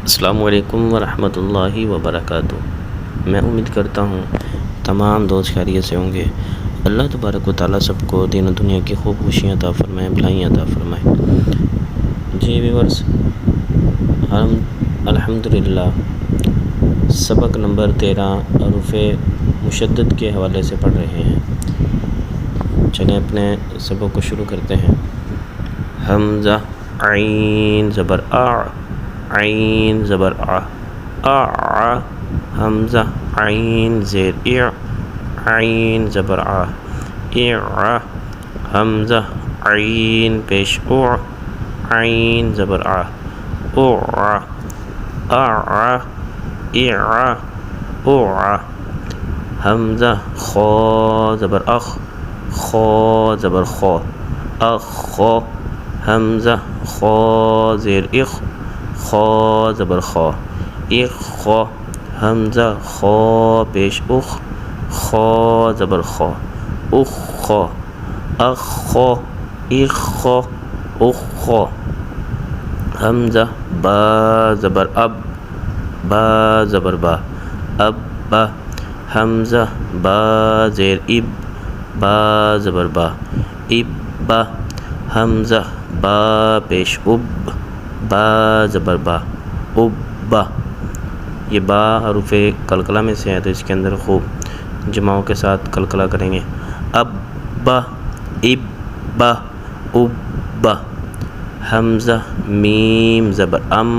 السلام علیکم ورحمۃ اللہ وبرکاتہ۔ میں امید کرتا ہوں تمام دوست خیریت سے ہوں گے۔ اللہ تبارک و تعالیٰ سب کو دین و دنیا کی خوب خوشیاں عطا فرمائے، بھلائیاں عطا فرمائے۔ جی ویورس، ہم الحمدللہ سبق نمبر 13 حروف مشدد کے حوالے سے پڑھ رہے ہیں۔ چلیں اپنے سبق کو شروع کرتے ہیں۔ حمزہ عین زبر آ، عین زبر آ، آ حمزہ عین زیر اع، عین زبر آ، اع حمزہ عین پیش او، عین زبر آ، او اع اع او حمزہ خا زبر اخ، خا زبر خا، اخ حمزہ خا زیر اخ، خا زبر خا، اخ حمزہ خا پیش اخ، خا زبر خا، اخ اخ اخ اخ حمزہ با زبر اب، با زبر با، اب حمزہ با زیر اب، با زبر با، اب حمزہ با پیش اب، با زبر با، اب یہ با حروف قلقلہ میں سے ہے، تو اس کے اندر خوب جماعوں کے ساتھ قلقلہ کریں گے۔ اب اب اب حمزہ میم زبر ام،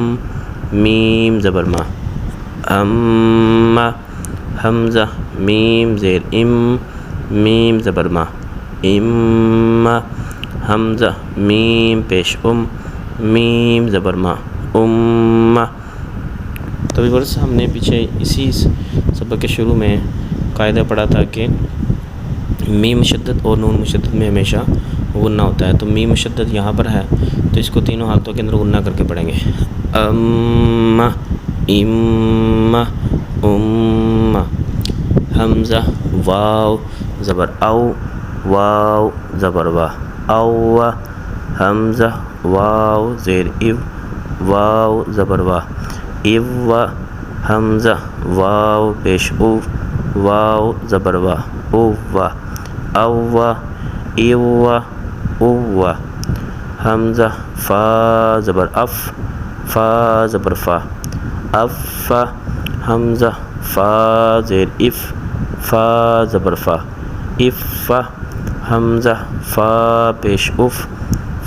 میم زبر ما، ام حمزہ میم زیر ام، میم زبر ما، ام حمزہ میم پیش میم زبر ما، تو ویورس ہم نے پیچھے اسی سبق کے شروع میں قاعدہ پڑھا تھا کہ میم مشدد اور نون مشدد میں ہمیشہ غنہ ہوتا ہے۔ تو میم مشدد یہاں پر ہے، تو اس کو تینوں حالتوں کے اندر غنہ کر کے پڑھیں گے۔ ام ام ام حمزہ واو زبر او، واو زبر وا، او حمزہ واو زیر او، واو زبر وا، او حمزہ واو پیش او، واو زبر وا، او او او حمزہ فا زبر اف، فا زبر فا، اف حمزہ فا زیر اف، فا زبر فا، اف حمزہ فا پیش اف،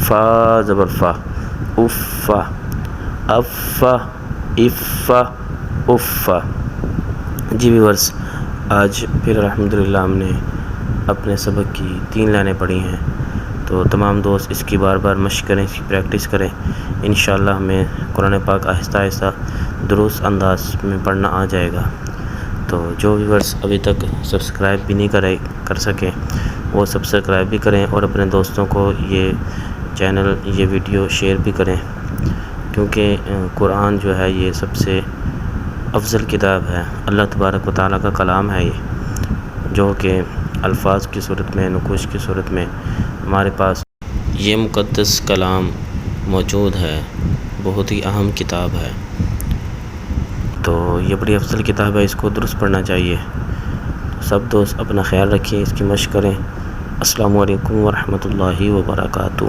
فا زبر فا، اف اف اف اف۔ جی ویورس، آج پھر الحمدللہ ہم نے اپنے سبق کی 3 لائنیں پڑھی ہیں، تو تمام دوست اس کی بار بار مشق کریں، اس کی پریکٹس کریں۔ انشاءاللہ ہمیں قرآن پاک آہستہ آہستہ درست انداز میں پڑھنا آ جائے گا۔ تو جو ویورس ابھی تک سبسکرائب بھی نہیں کر سکے وہ سبسکرائب بھی کریں، اور اپنے دوستوں کو یہ چینل، یہ ویڈیو شیئر بھی کریں، کیونکہ قرآن جو ہے یہ سب سے افضل کتاب ہے، اللہ تبارک و تعالیٰ کا کلام ہے یہ، جو کہ الفاظ کی صورت میں، نقوش کی صورت میں ہمارے پاس یہ مقدس کلام موجود ہے، بہت ہی اہم کتاب ہے۔ تو یہ بڑی افضل کتاب ہے، اس کو درست پڑھنا چاہیے۔ سب دوست اپنا خیال رکھیں، اس کی مشق کریں۔ السلام علیکم ورحمۃ اللہ وبرکاتہ۔